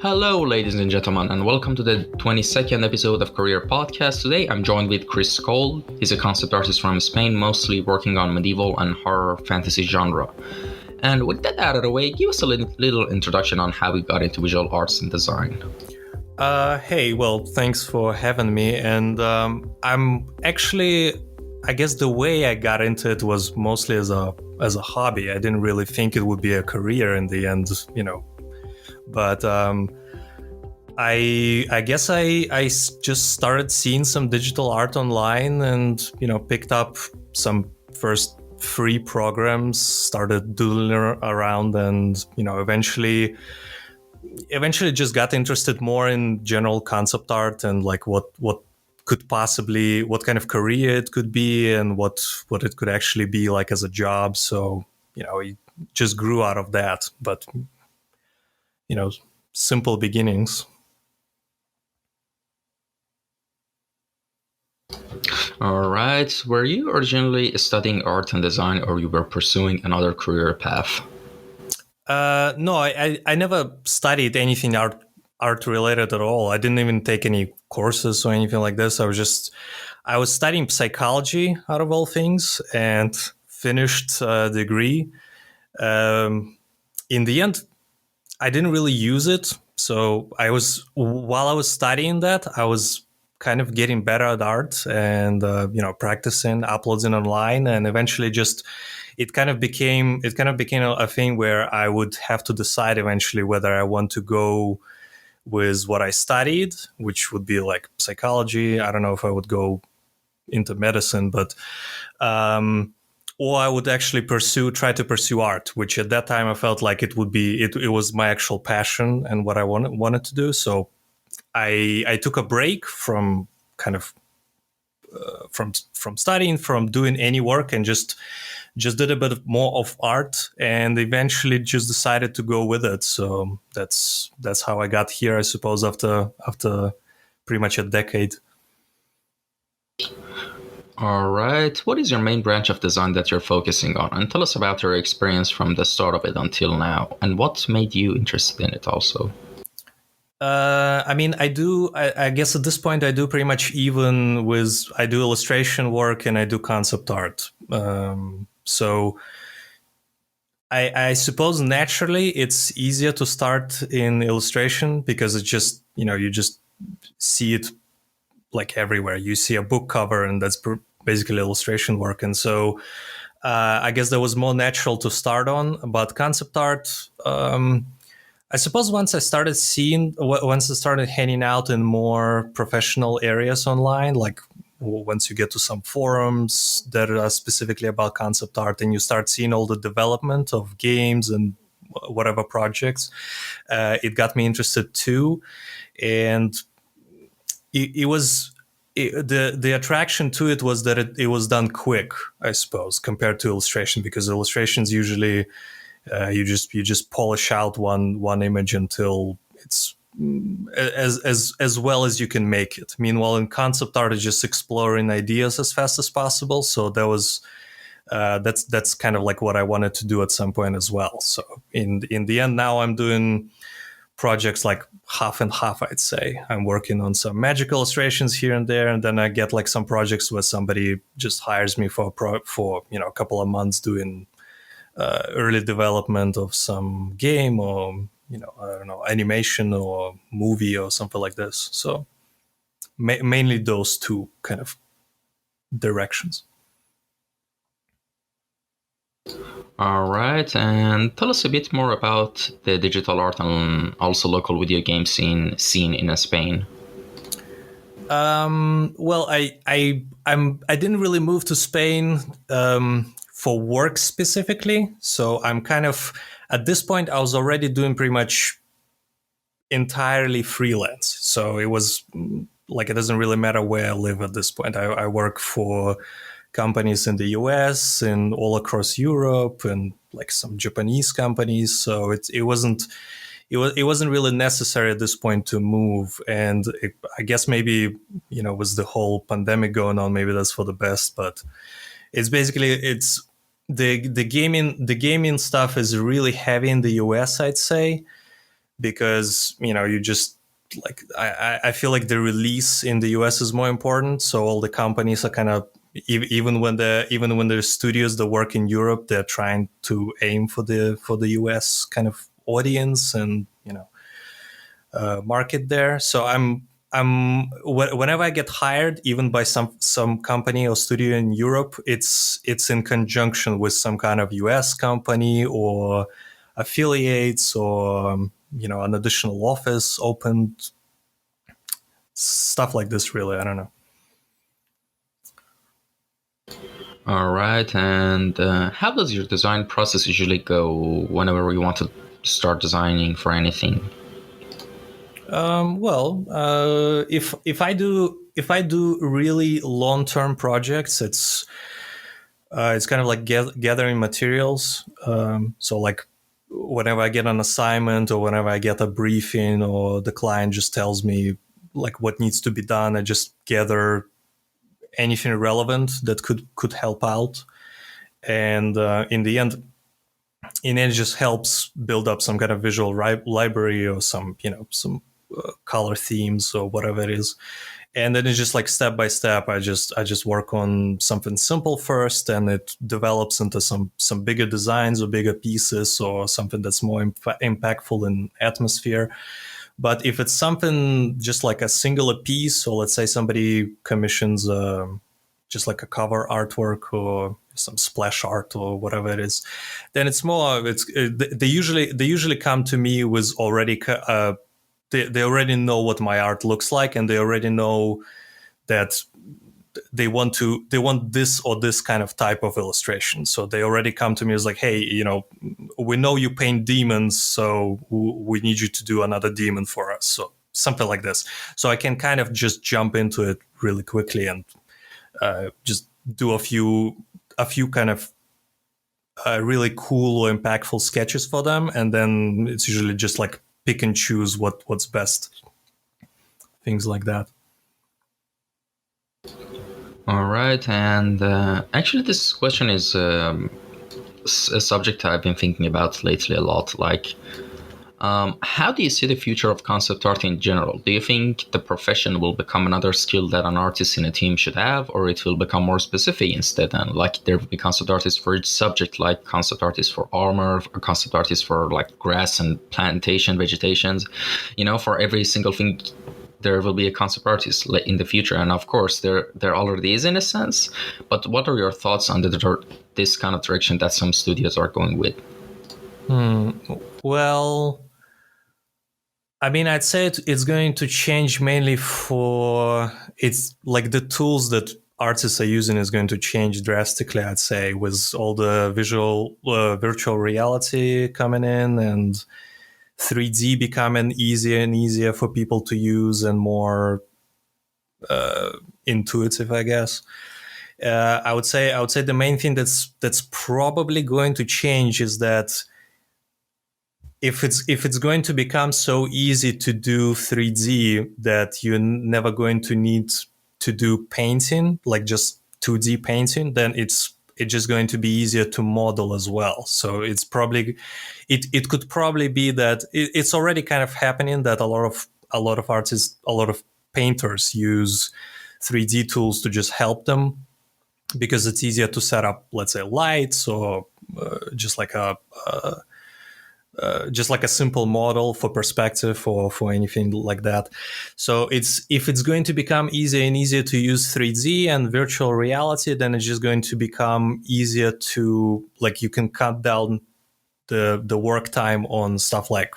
Hello, ladies and gentlemen, and welcome to the 22nd episode of Kouryer Podcast. Today, I'm joined with Chris Cole. He's a concept artist from Spain, mostly working on medieval and horror fantasy genre. And with that out of the way, give us a little introduction on how we got into visual arts and design. Hey, well, thanks for having me. And I'm actually, I guess the way I got into it was mostly as a hobby. I didn't really think it would be a career in the end, But I guess I just started seeing some digital art online and picked up some first free programs, started doodling around, and eventually just got interested more in general concept art and like what kind of career it could be and what it could actually be like as a job. So it just grew out of that, but simple beginnings. All right. Were you originally studying art and design, or you were pursuing another career path? No, I never studied anything art related at all. I didn't even take any courses or anything like this. I was studying psychology out of all things and finished a degree. In the end, I didn't really use it. So while I was studying that, I was kind of getting better at art and practicing, uploading online, and eventually it kind of became a thing where I would have to decide eventually whether I want to go with what I studied, which would be like psychology. I don't know if I would go into medicine, but or I would actually try to pursue art, which at that time I felt like it was my actual passion and what I wanted to do. So I took a break from kind of from studying, from doing any work, and just did a bit more of art, and eventually just decided to go with it. So that's how I got here, I suppose, after pretty much a decade. All right. What is your main branch of design that you're focusing on? And tell us about your experience from the start of it until now, and what made you interested in it also. I guess at this point I do pretty much I do illustration work and I do concept art. So I suppose naturally it's easier to start in illustration because it's just, you just see it like everywhere. You see a book cover and that's basically illustration work. And so I guess that was more natural to start on. But concept art, I suppose once I started hanging out in more professional areas online, like once you get to some forums that are specifically about concept art and you start seeing all the development of games and whatever projects, it got me interested too. And the attraction to it was that it was done quick, I suppose, compared to illustration, because illustrations usually you just polish out one image until it's as well as you can make it. Meanwhile, in concept art, it's just exploring ideas as fast as possible. So that was that's kind of like what I wanted to do at some point as well. So in the end, now I'm doing projects like half and half, I'd say. I'm working on some magic illustrations here and there, and then I get like some projects where somebody just hires me for a couple of months doing early development of some game or I don't know, animation or movie or something like this. So mainly those two kind of directions. All right, and tell us a bit more about the digital art and also local video game scene in Spain. Well, I didn't really move to Spain for work specifically, so I'm kind of at this point I was already doing pretty much entirely freelance. So it was like it doesn't really matter where I live at this point. I work for companies in the US and all across Europe and like some Japanese companies. So it wasn't really necessary at this point to move. And I guess maybe, with the whole pandemic going on, maybe that's for the best. But it's the gaming stuff is really heavy in the US, I'd say. because you just like I feel like the release in the US is more important. So all the companies are kind of, even when the studios that work in Europe, they're trying to aim for the US kind of audience and market there. So whenever I get hired, even by some company or studio in Europe, it's in conjunction with some kind of US company or affiliates or an additional office opened, stuff like this. Really, I don't know. All right, and how does your design process usually go whenever you want to start designing for anything? If I do really long-term projects, it's kind of like gathering materials. So like whenever I get an assignment or whenever I get a briefing or the client just tells me like what needs to be done, I just gather anything relevant that could help out. And in the end, it just helps build up some kind of visual library or some color themes or whatever it is. And then it's just like step by step. I just work on something simple first, and it develops into some bigger designs or bigger pieces or something that's more impactful in atmosphere. But if it's something just like a singular piece, or let's say somebody commissions just like a cover artwork or some splash art or whatever it is, then it's more. They usually come to me with already. They already know what my art looks like, and they already know that they want this or this kind of type of illustration. So they already come to me as like, hey, we know you paint demons, so we need you to do another demon for us. So something like this. So I can kind of just jump into it really quickly and just do a few kind of really cool or impactful sketches for them. And then it's usually just like pick and choose what's best. Things like that. All right, and actually, this question is a subject I've been thinking about lately a lot. Like, how do you see the future of concept art in general? Do you think the profession will become another skill that an artist in a team should have, or it will become more specific instead? And like there will be concept artists for each subject, like concept artists for armor, or concept artists for like grass and plantation, vegetations. For every single thing, there will be a concept artist in the future. And of course, there already is in a sense. But what are your thoughts on this kind of direction that some studios are going with? Well, I mean, I'd say it's going to change mainly it's like the tools that artists are using is going to change drastically, I'd say, with all the virtual reality coming in and 3D becoming easier and easier for people to use and more intuitive, I guess. I would say the main thing that's probably going to change is that if it's going to become so easy to do 3D that you're never going to need to do painting, like just 2D painting, then it's just going to be easier to model as well. So it's probably it could probably be that it's already kind of happening that a lot of artists, a lot of painters use 3D tools to just help them because it's easier to set up, let's say, lights or just like a simple model for perspective or for anything like that. So if it's going to become easier and easier to use 3D and virtual reality, then it's just going to become easier to, like, you can cut down the work time on stuff like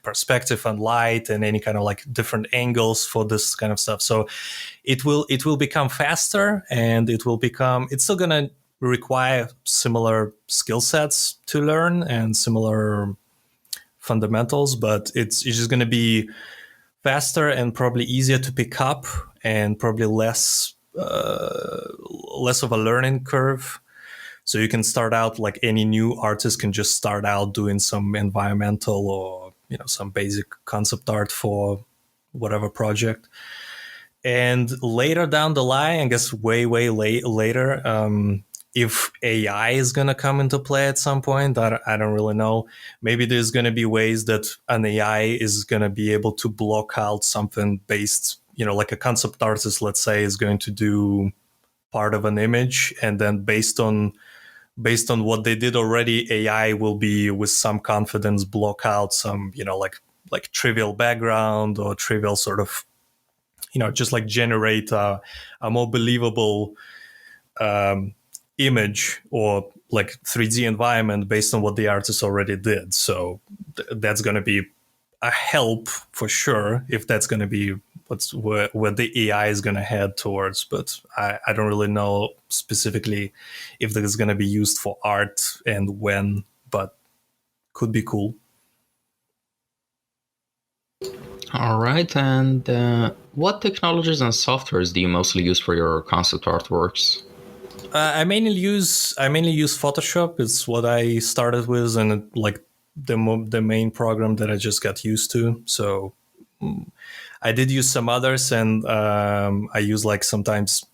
perspective and light and any kind of like different angles for this kind of stuff. So it will become faster, and it's still gonna require similar skill sets to learn and similar fundamentals, but it's just going to be faster and probably easier to pick up and probably less of a learning curve. So you can start out, like any new artist can just start out doing some environmental or some basic concept art for whatever project. And later down the line, I guess way later, if AI is going to come into play at some point, I don't really know. Maybe there's going to be ways that an AI is going to be able to block out something based, like a concept artist, let's say, is going to do part of an image, and then based on what they did already, AI will be with some confidence block out some, like trivial background or trivial sort of, just like generate a more believable image or like 3D environment based on what the artist already did. So that's going to be a help for sure, if that's going to be where the AI is going to head towards. But I don't really know specifically if that is going to be used for art and when, but could be cool. All right, and what technologies and softwares do you mostly use for your concept artworks? I mainly use Photoshop. It's what I started with, and like the main program that I just got used to. So I did use some others, and I use like sometimes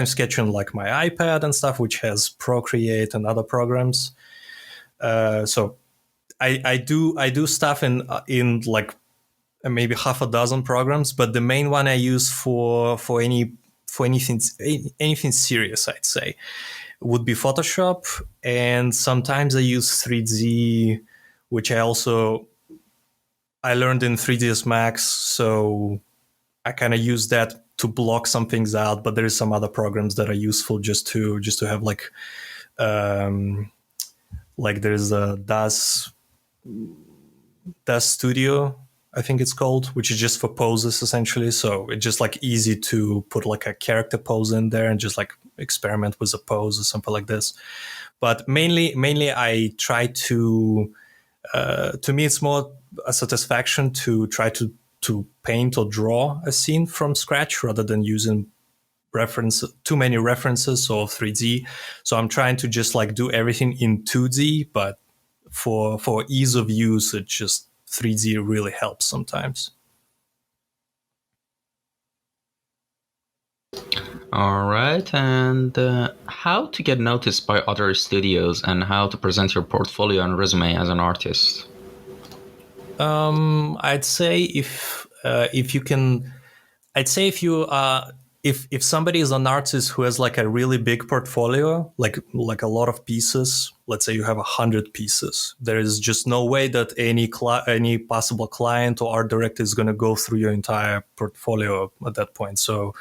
sketch on like my iPad and stuff, which has Procreate and other programs. So I do stuff in like maybe half a dozen programs, but the main one I use for anything serious, I'd say, would be Photoshop, and sometimes I use 3D, which I learned in 3ds Max, so I kind of use that to block some things out. But there is some other programs that are useful just to have like there's a DAZ Studio, I think it's called, which is just for poses essentially. So it's just like easy to put like a character pose in there and just like experiment with a pose or something like this. But mainly I try to me it's more a satisfaction to try to paint or draw a scene from scratch rather than using too many references or 3D. So I'm trying to just like do everything in 2D, but for ease of use, it just 3D really helps sometimes. All right, and how to get noticed by other studios and how to present your portfolio and resume as an artist? I'd say if you can, I'd say if you if somebody is an artist who has like a really big portfolio, like a lot of pieces, let's say you have 100 pieces, there is just no way that any possible client or art director is going to go through your entire portfolio at that point. So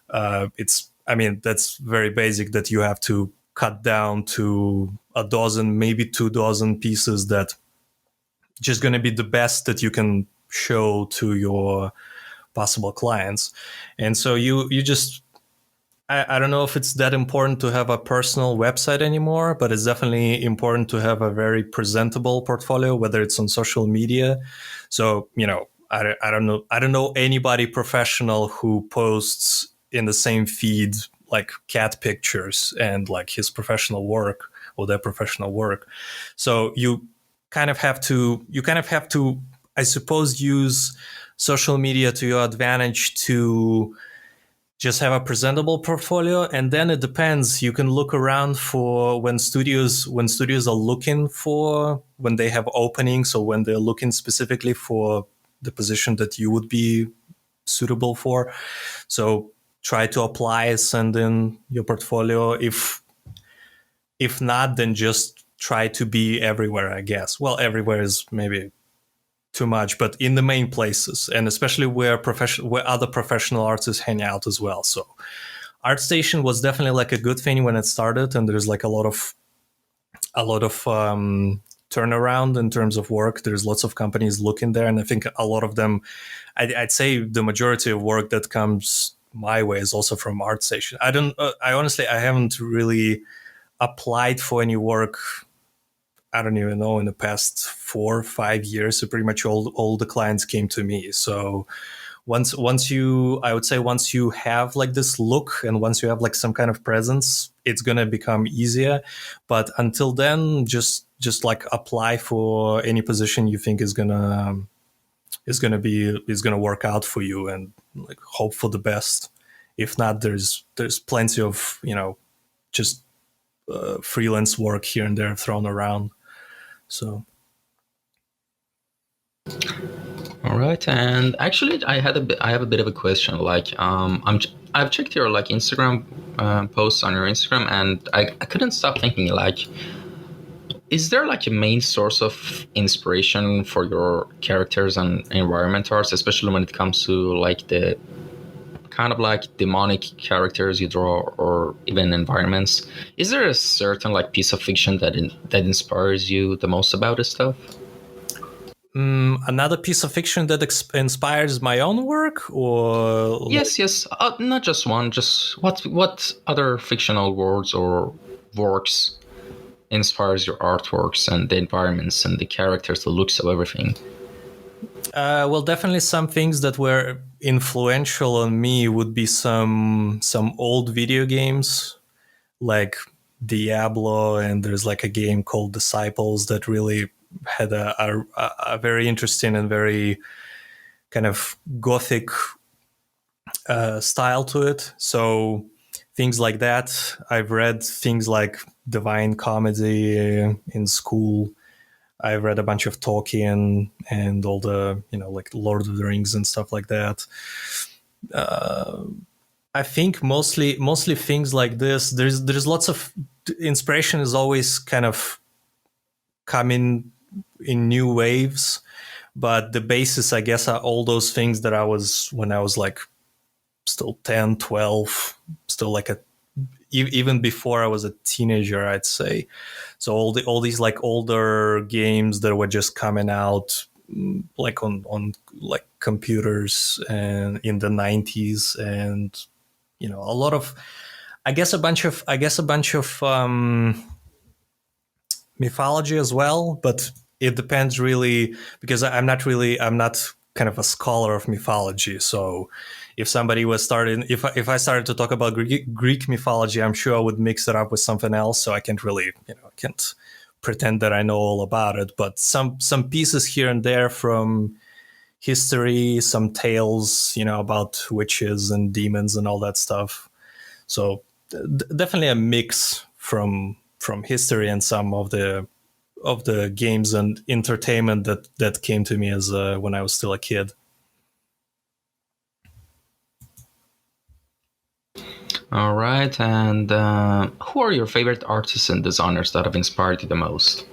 that's very basic, that you have to cut down to a dozen, maybe 2 dozen pieces that just going to be the best that you can show to your possible clients. And so you just, I don't know if it's that important to have a personal website anymore, but it's definitely important to have a very presentable portfolio, whether it's on social media. So, I don't know anybody professional who posts in the same feed like cat pictures and like his professional work or their professional work. So you kind of have to, I suppose, use social media to your advantage to just have a presentable portfolio. And then it depends. You can look around for when studios are looking for, when they have openings, or when they're looking specifically for the position that you would be suitable for. So try to apply, send in your portfolio. If not, then just try to be everywhere, I guess. Well, everywhere is maybe too much, but in the main places, and especially where other professional artists hang out as well. So ArtStation was definitely like a good thing when it started, and there's like a lot of turnaround in terms of work. There's lots of companies looking there, and I think a lot of them, I'd say the majority of work that comes my way is also from ArtStation. I honestly haven't really applied for any work, I don't even know, in the past 4 or 5 years. So pretty much all the clients came to me. So once you have like this look, and once you have like some kind of presence, it's going to become easier. But until then, just like apply for any position you think is going to work out for you, and like hope for the best. If not, there's plenty of, just freelance work here and there thrown around. So. All right, and actually, I have a bit of a question. Like, I've checked your like Instagram posts on your Instagram, and I couldn't stop thinking like, is there like a main source of inspiration for your characters and environment arts, especially when it comes to like the kind of like demonic characters you draw or even environments? Is there a certain like piece of fiction that inspires you the most about this stuff? Another piece of fiction that inspires my own work, or Yes. Not just one. Just what other fictional worlds or works inspires your artworks and the environments and the characters, the looks of everything. well, definitely some things that were influential on me would be some old video games like Diablo, and there's like a game called Disciples that really had a very interesting and very kind of gothic style to it. So things like that. I've read things like Divine Comedy in school. I've read a bunch of Tolkien and all the, like Lord of the Rings and stuff like that. I think mostly things like this. There's lots of inspiration is always kind of coming in new waves, but the basis, I guess, are all those things that I was when I was like still 10, 12, still like even before I was a teenager, I'd say. So all these like older games that were just coming out like on like computers and in the 90s, and a lot of I guess a bunch of mythology as well, but it depends really, because I'm not kind of a scholar of mythology. So if somebody was starting, if I started to talk about Greek mythology, I'm sure I would mix it up with something else. So I can't really, can't pretend that I know all about it. But some pieces here and there from history, some tales, about witches and demons and all that stuff. So definitely a mix from history and some of the games and entertainment that came to me as when I was still a kid. All right, and who are your favorite artists and designers that have inspired you the most?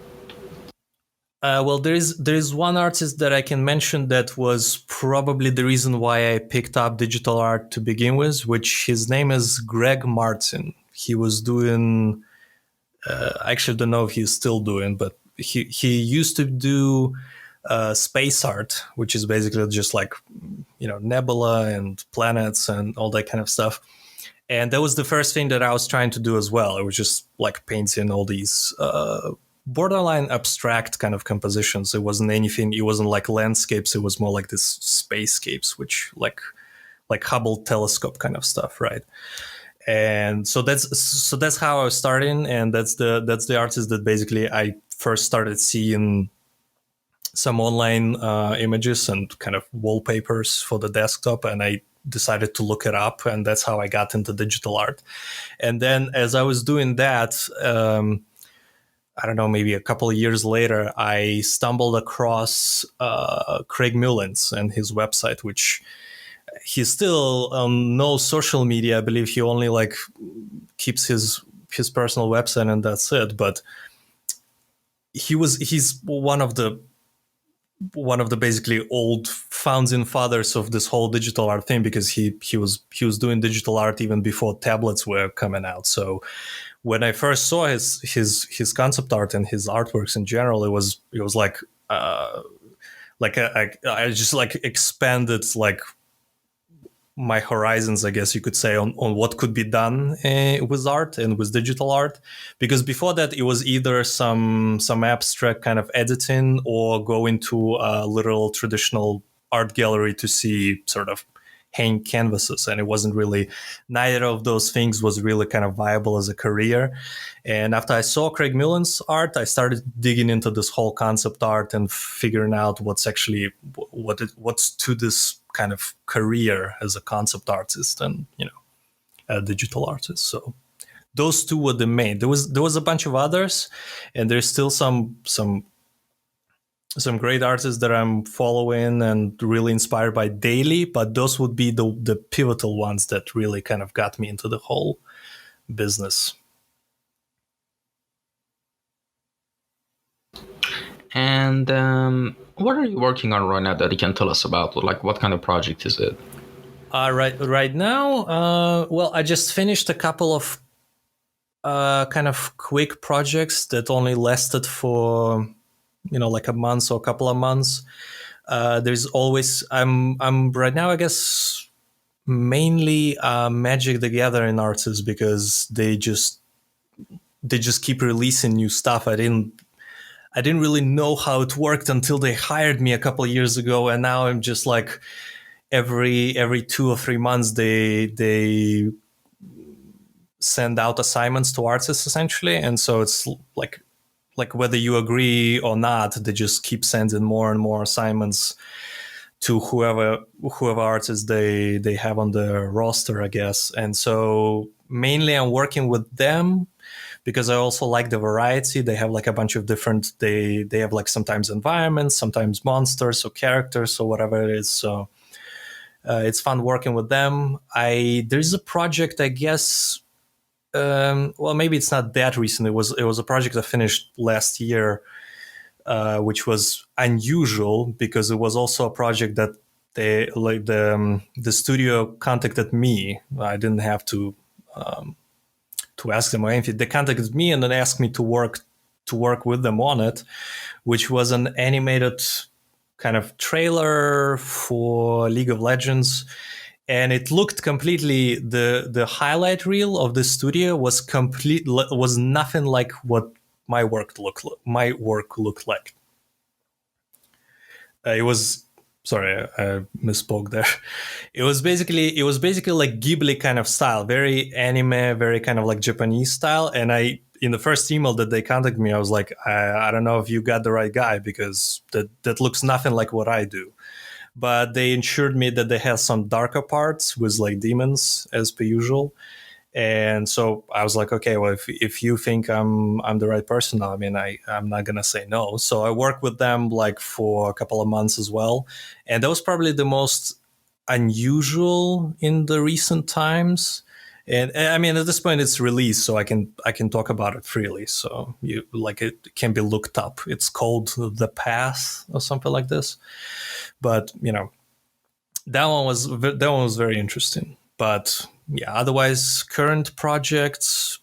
Well, there is one artist that I can mention that was probably the reason why I picked up digital art to begin with, which his name is Greg Martin. He was doing, I actually don't know if he's still doing, but he used to do space art, which is basically just like, nebula and planets and all that kind of stuff. And that was the first thing that I was trying to do as well. It was just like painting all these borderline abstract kind of compositions. It wasn't like landscapes. It was more like this spacescapes, which like Hubble telescope kind of stuff, right? And so that's how I was starting, and that's the artist that basically I first started seeing some online images and kind of wallpapers for the desktop, and I decided to look it up, and that's how I got into digital art. And then as I was doing that, I don't know, maybe a couple of years later, I stumbled across Craig Mullins and his website, which he's still on no social media. I believe he only like keeps his personal website and that's it. But he's one of the basically old founding fathers of this whole digital art thing, because he was doing digital art even before tablets were coming out. So when I first saw his concept art and his artworks in general, it was like I just like expanded like my horizons, I guess you could say, on what could be done with art and with digital art. Because before that, it was either some abstract kind of editing or go into a literal traditional art gallery to see sort of hang canvases. And it wasn't really, neither of those things was really kind of viable as a career. And after I saw Craig Mullins' art, I started digging into this whole concept art and figuring out what's actually, what's to this kind of career as a concept artist and, a digital artist. So those two were the main. There was a bunch of others, and there's still some great artists that I'm following and really inspired by daily, but those would be the pivotal ones that really kind of got me into the whole business. And what are you working on right now that you can tell us about? Like, what kind of project is it? Right now, well, I just finished a couple of kind of quick projects that only lasted for, like a month or a couple of months. There's always I'm right now, I guess, mainly Magic the Gathering artists, because they just keep releasing new stuff. I didn't really know how it worked until they hired me a couple of years ago, and now I'm just like every 2 or 3 months they send out assignments to artists essentially, and so it's like whether you agree or not, they just keep sending more and more assignments to whoever artists they have on the roster, I guess. And so mainly I'm working with them because I also like the variety. They have like a bunch of different, they have like sometimes environments, sometimes monsters or characters or whatever it is. So it's fun working with them. There's a project, I guess, well, maybe it's not that recent. It was a project I finished last year, which was unusual because it was also a project that they like the studio contacted me. I didn't have to ask them or anything. They contacted me and then asked me to work with them on it, which was an animated kind of trailer for League of Legends. And it looked completely, the highlight reel of the studio was nothing like what my work looked like. It was, sorry, I misspoke there. It was basically like Ghibli kind of style, very anime, very kind of like Japanese style. And in the first email that they contacted me, I was like, I don't know if you got the right guy, because that looks nothing like what I do. But they ensured me that they have some darker parts with like demons as per usual. And so I was like, okay, well, if you think I'm the right person, I mean, I'm not going to say no. So I worked with them like for a couple of months as well. And that was probably the most unusual in the recent times. And I mean, at this point it's released, so I can talk about it freely. So it can be looked up. It's called The Path or something like this. But that one was very interesting. But yeah, otherwise, current projects,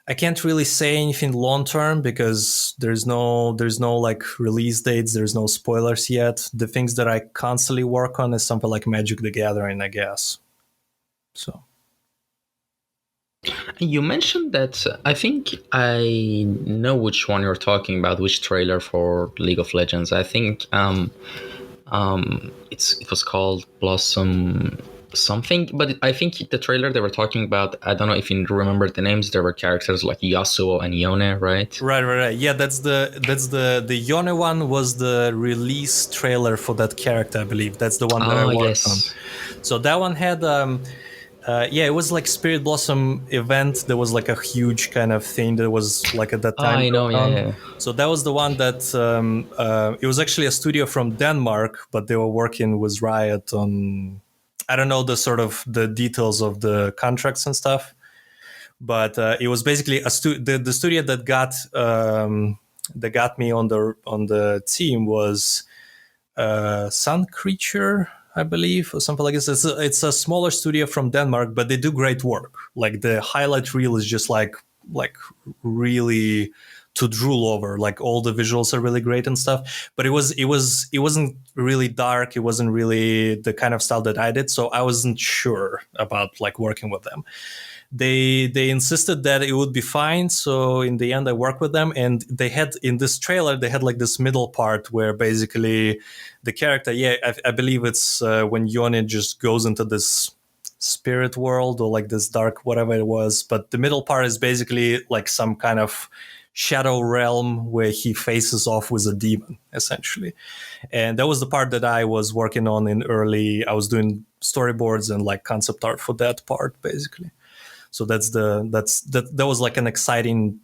I can't really say anything long term because there's no like release dates. There's no spoilers yet. The things that I constantly work on is something like Magic the Gathering, I guess. So. You mentioned that, I think I know which one you're talking about, which trailer for League of Legends. I think it was called Blossom something, but I think the trailer they were talking about, I don't know if you remember the names. There were characters like Yasuo and Yone, right? Right. Yeah, that's the Yone one was the release trailer for that character, I believe. That's the one that I worked on. So that one had it was like Spirit Blossom event. There was like a huge kind of thing that was like at that time. I know, yeah. So that was the one that it was actually a studio from Denmark, but they were working with Riot on, I don't know the details of the contracts and stuff, but it was basically the studio that got me on the team was Sun Creature, I believe, or something like this. It's a smaller studio from Denmark, but they do great work. Like the highlight reel is just like really to drool over. Like all the visuals are really great and stuff. But it wasn't really dark. It wasn't really the kind of style that I did. So I wasn't sure about like working with them. They insisted that it would be fine. So in the end, I worked with them, and they had in this trailer, they had like this middle part where basically the character, I believe it's when Yone just goes into this spirit world or like this dark, whatever it was. But the middle part is basically like some kind of shadow realm where he faces off with a demon, essentially. And that was the part that I was working on I was doing storyboards and like concept art for that part, basically. So that was like an exciting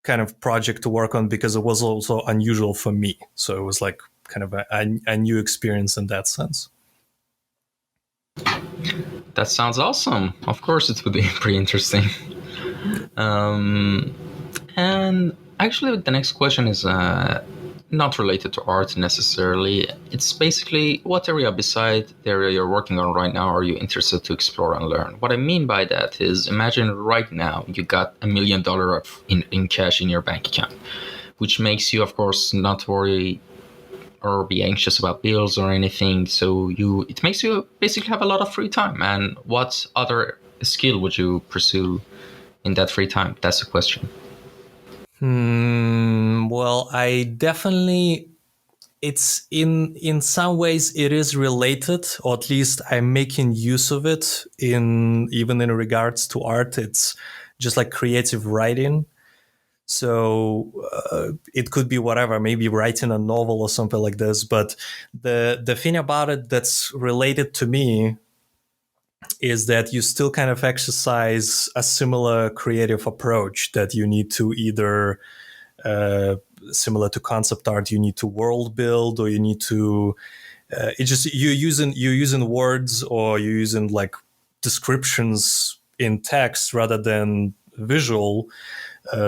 kind of project to work on because it was also unusual for me. So it was like kind of a new experience in that sense. That sounds awesome. Of course, it would be pretty interesting. And actually, the next question is not related to art necessarily. It's basically, what area beside the area you're working on right now are you interested to explore and learn? What I mean by that is, imagine right now you got $1 million in cash in your bank account, which makes you, of course, not worry or be anxious about bills or anything. So it makes you basically have a lot of free time. And what other skill would you pursue in that free time? That's the question. Well, I definitely, it's in some ways it is related, or at least I'm making use of it even in regards to art. It's just like creative writing. So it could be whatever, maybe writing a novel or something like this. But the thing about it that's related to me is that you still kind of exercise a similar creative approach, that you need to either similar to concept art, you need to world build, or you need to you're using words, or you're using like descriptions in text rather than visual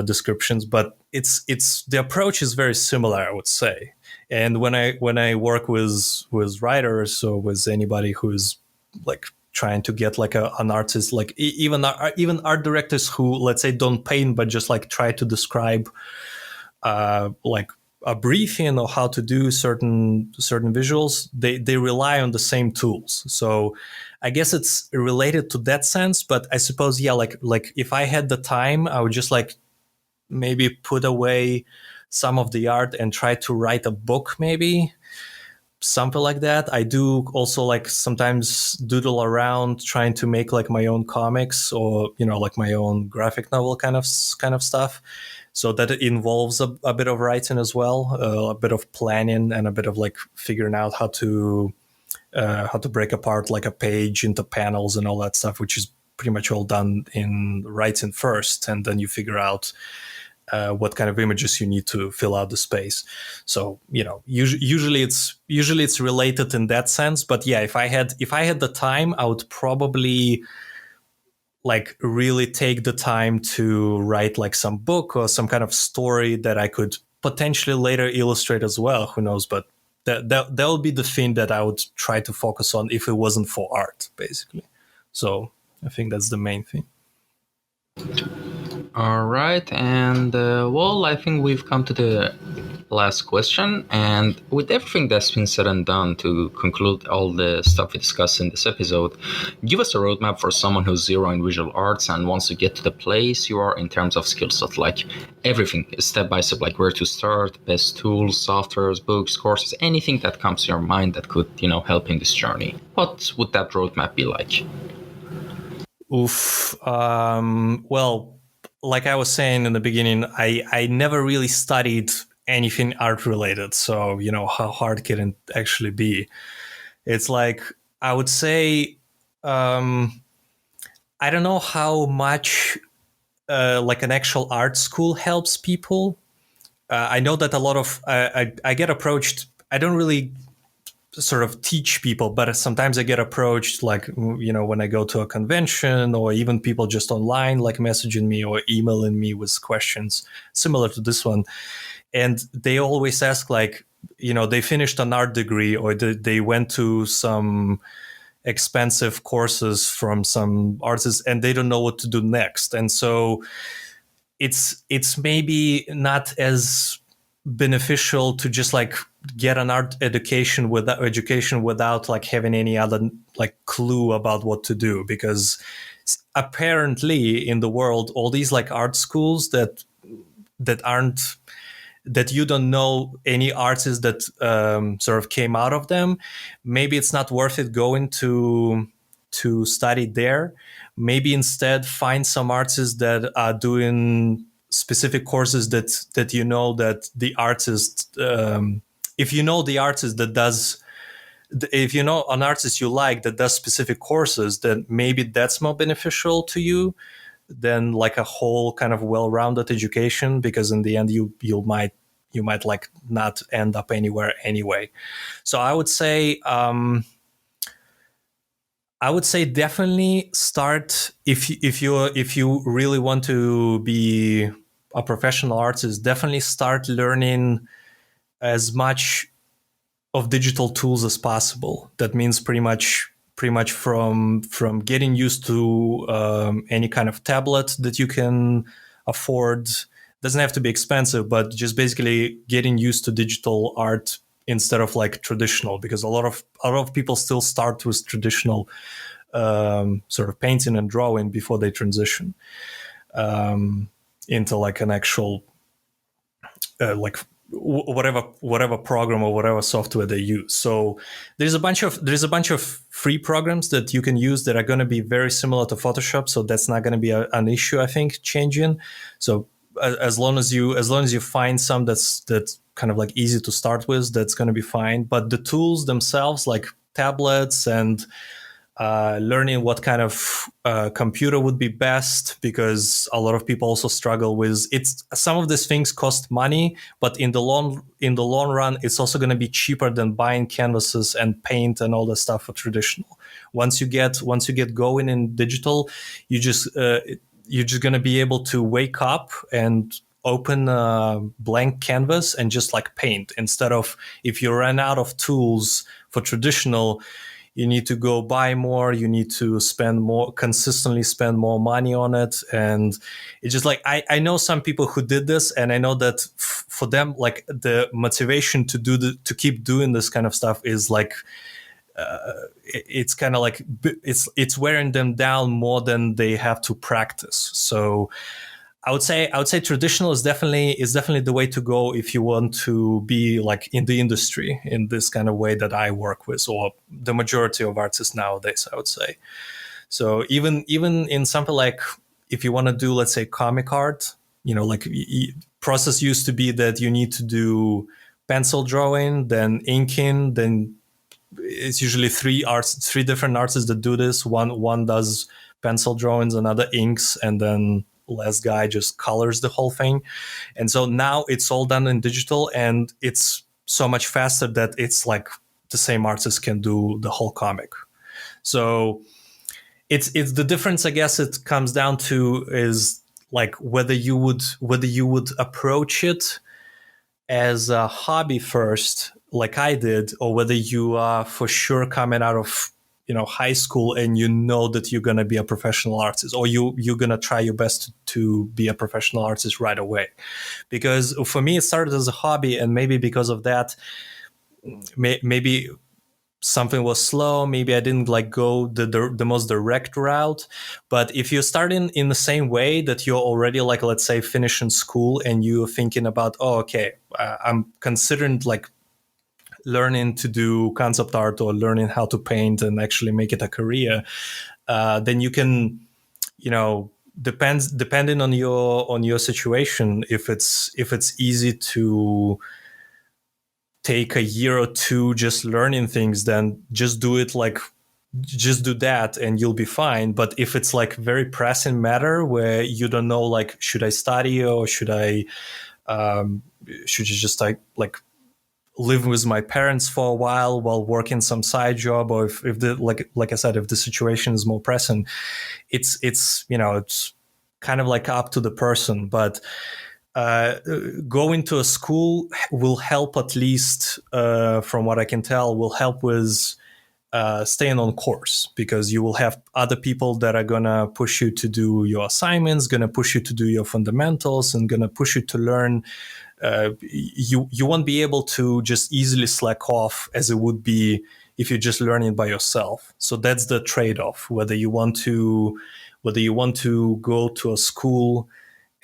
descriptions. But it's the approach is very similar, I would say. And when I work with writers, or with anybody who's like trying to get like an artist, like even art directors who, let's say, don't paint but just like try to describe like a briefing or how to do certain visuals, they rely on the same tools. So I guess it's related to that sense. But I suppose, yeah, like if I had the time, I would just like maybe put away some of the art and try to write a book, maybe something like that. I do also like sometimes doodle around trying to make like my own comics, or like my own graphic novel kind of stuff. So that it involves a bit of writing as well, a bit of planning, and a bit of like figuring out how to break apart like a page into panels and all that stuff, which is pretty much all done in writing first, and then you figure out what kind of images you need to fill out the space. So usually it's related in that sense. But yeah, if I had the time, I would probably like really take the time to write like some book or some kind of story that I could potentially later illustrate as well. Who knows? But that would be the thing that I would try to focus on if it wasn't for art, basically. So I think that's the main thing. All right, and well, I think we've come to the last question. And with everything that's been said and done, to conclude all the stuff we discussed in this episode, give us a roadmap for someone who's zero in visual arts and wants to get to the place you are in terms of skill set, like everything, step by step, like where to start, best tools, softwares, books, courses, anything that comes to your mind that could, help in this journey. What would that roadmap be like? Well, like I was saying in the beginning, I never really studied anything art related. So, how hard can it actually be? It's like, I would say, I don't know how much like an actual art school helps people. I know that a lot of, I get approached, I don't really sort of teach people, but sometimes I get approached, like, when I go to a convention, or even people just online, like messaging me or emailing me with questions similar to this one. And they always ask, like, they finished an art degree, or they went to some expensive courses from some artists, and they don't know what to do next. And so it's maybe not as beneficial to just like get an art education without like having any other like clue about what to do, because apparently in the world, all these like art schools that you don't know any artists that sort of came out of them, maybe it's not worth it going to study there. Maybe instead find some artists that are doing specific courses that that the artist, if the artist that does if you know an artist you like that does specific courses, then maybe that's more beneficial to you than like a whole kind of well-rounded education, because in the end you might like not end up anywhere anyway. So I would say definitely start if you really want to be a professional artist, definitely start learning as much of digital tools as possible. That means pretty much from getting used to any kind of tablet that you can afford. Doesn't have to be expensive, but just basically getting used to digital art instead of like traditional, because a lot of people still start with traditional sort of painting and drawing before they transition into like an actual like whatever program or whatever software they use. So there's a bunch of free programs that you can use that are going to be very similar to Photoshop. So that's not going to be an issue, I think, changing. So as long as you find some that's kind of like easy to start with, that's going to be fine. But the tools themselves, like tablets and learning what kind of computer would be best, because a lot of people also struggle with it's. Some of these things cost money, but in the long run, it's also going to be cheaper than buying canvases and paint and all that stuff for traditional. Once you get going in digital, you're just going to be able to wake up and open a blank canvas and just like paint, instead of, if you run out of tools for traditional, you need to go buy more, you need to consistently spend more money on it. And it's just like, I know some people who did this, and I know that for them, like the motivation to keep doing this kind of stuff is like, it's kind of like, it's wearing them down more than they have to practice. So I would say traditional is definitely the way to go if you want to be like in the industry in this kind of way that I work with, or the majority of artists nowadays, I would say. So even in something like, if you want to do, let's say, comic art, like process used to be that you need to do pencil drawing, then inking, then it's usually three different artists that do this. One does pencil drawings, another inks, and then last guy just colors the whole thing. And so now it's all done in digital, and it's so much faster that it's like the same artist can do the whole comic. So it's the difference, I guess, it comes down to is like whether you would approach it as a hobby first, like I did, or whether you are for sure coming out of high school and that you're going to be a professional artist, or you're going to try your best to be a professional artist right away. Because for me, it started as a hobby, and maybe because of that, maybe something was slow. Maybe I didn't like go the most direct route. But if you're starting in the same way that you're already like, let's say, finishing school, and you're thinking about, I'm considering like learning to do concept art or learning how to paint and actually make it a career, then you can, depending on your situation, if it's easy to take a year or two just learning things, then just do it, like just do that and you'll be fine. But if it's like very pressing matter where you don't know, like, should I study or should I should you just like live with my parents for a while working some side job, or if the like I said, if the situation is more pressing, it's it's kind of like up to the person. But going to a school will help, at least from what I can tell, will help with staying on course, because you will have other people that are gonna push you to do your assignments, gonna push you to do your fundamentals, and gonna push you to learn. You won't be able to just easily slack off as it would be if you're just learning by yourself. So that's the trade-off, whether you want to go to a school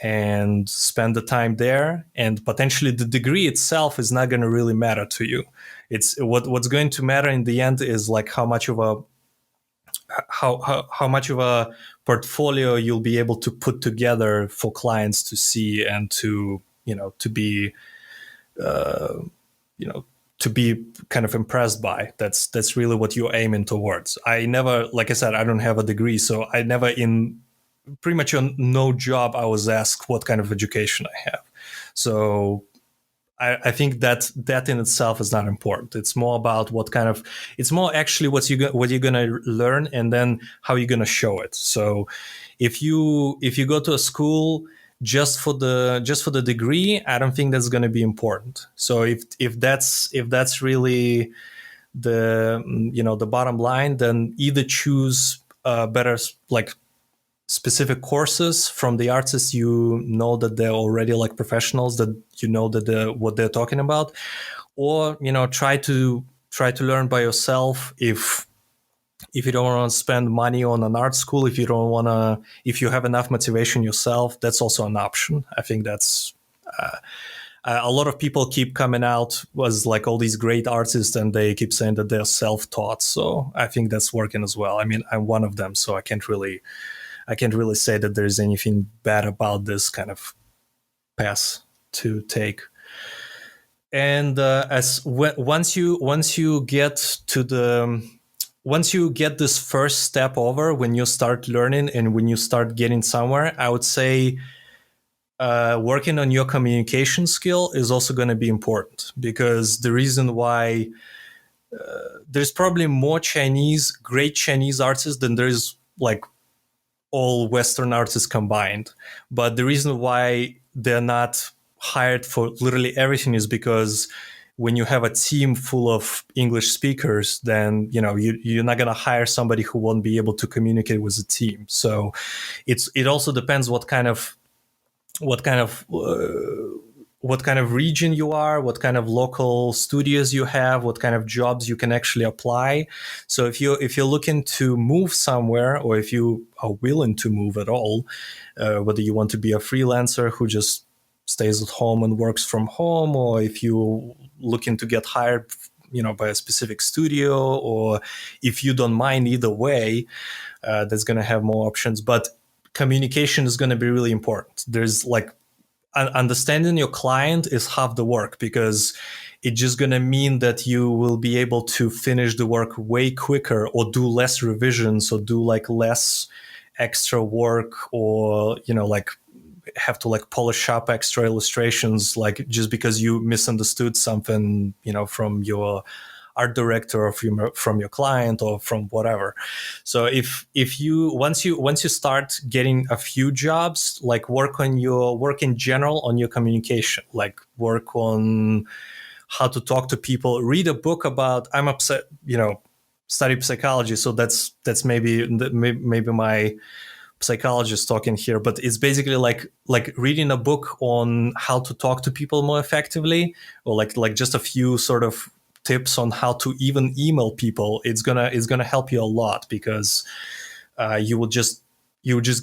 and spend the time there, and potentially the degree itself is not going to really matter to you. It's what's going to matter in the end is like how much of a portfolio you'll be able to put together for clients to see and to to be to be kind of impressed by. That's really what you're aiming towards. I never, like I said, I don't have a degree, so I never in pretty much on no job I was asked what kind of education I have. So I think that in itself is not important. It's more about it's more actually what you're gonna learn, and then how you're gonna show it. So if you go to a school just for the degree, I don't think that's gonna be important. So if that's really the bottom line, then either choose better like specific courses from the artists you know that they're already like professionals, that you know that what they're talking about, or try to learn by yourself if you don't want to spend money on an art school. If you have enough motivation yourself, that's also an option. I think that's a lot of people keep coming out as like all these great artists, and they keep saying that they're self-taught. So I think that's working as well. I mean, I'm one of them, so I can't really say that there's anything bad about this kind of path to take. And once you get this first step over, when you start learning and when you start getting somewhere, I would say working on your communication skill is also going to be important, because the reason why there's probably more great Chinese artists than there is like all Western artists combined. But the reason why they're not hired for literally everything is because when you have a team full of English speakers, then you're not going to hire somebody who won't be able to communicate with the team. So it also depends what kind of region you are, what kind of local studios you have, what kind of jobs you can actually apply. So if you're looking to move somewhere, or if you are willing to move at all, whether you want to be a freelancer who just stays at home and works from home, or if you're looking to get hired by a specific studio, or if you don't mind, either way, that's going to have more options. But communication is going to be really important. There's like understanding your client is half the work, because it's just going to mean that you will be able to finish the work way quicker, or do less revisions, or do like less extra work, or like have to like polish up extra illustrations, like just because you misunderstood something from your art director, or from your client, or from whatever. So if you once you start getting a few jobs, like work in general on your communication, like work on how to talk to people, read a book about, I'm upset, study psychology, so that's maybe my psychologist talking here, but it's basically like reading a book on how to talk to people more effectively, or like just a few sort of tips on how to even email people. It's gonna help you a lot, because you will just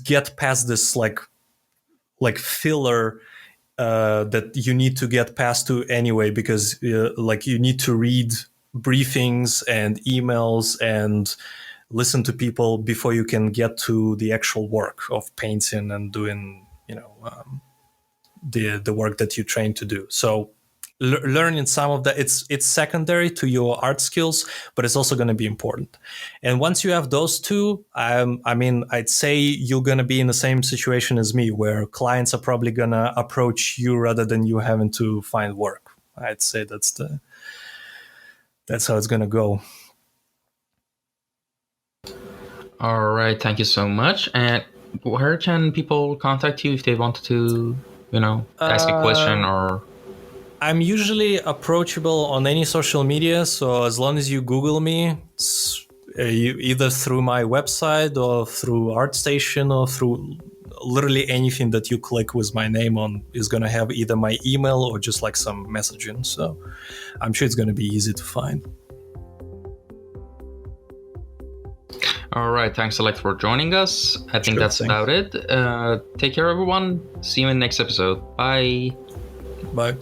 get past this like filler that you need to get past to anyway, because like you need to read briefings and emails and listen to people before you can get to the actual work of painting and doing the work that you trained to do. So learning some of that, it's secondary to your art skills, but it's also going to be important. And once you have those two, I'd say you're going to be in the same situation as me, where clients are probably going to approach you rather than you having to find work. I'd say that's how it's going to go. All right, thank you so much. And where can people contact you if they wanted to, ask a question or? I'm usually approachable on any social media, so as long as you Google me, either through my website or through ArtStation or through literally anything that you click with my name on is going to have either my email or just like some messaging. So I'm sure it's going to be easy to find. All right, thanks a lot for joining us. I think that's about it. Take care, everyone. See you in the next episode. Bye. Bye.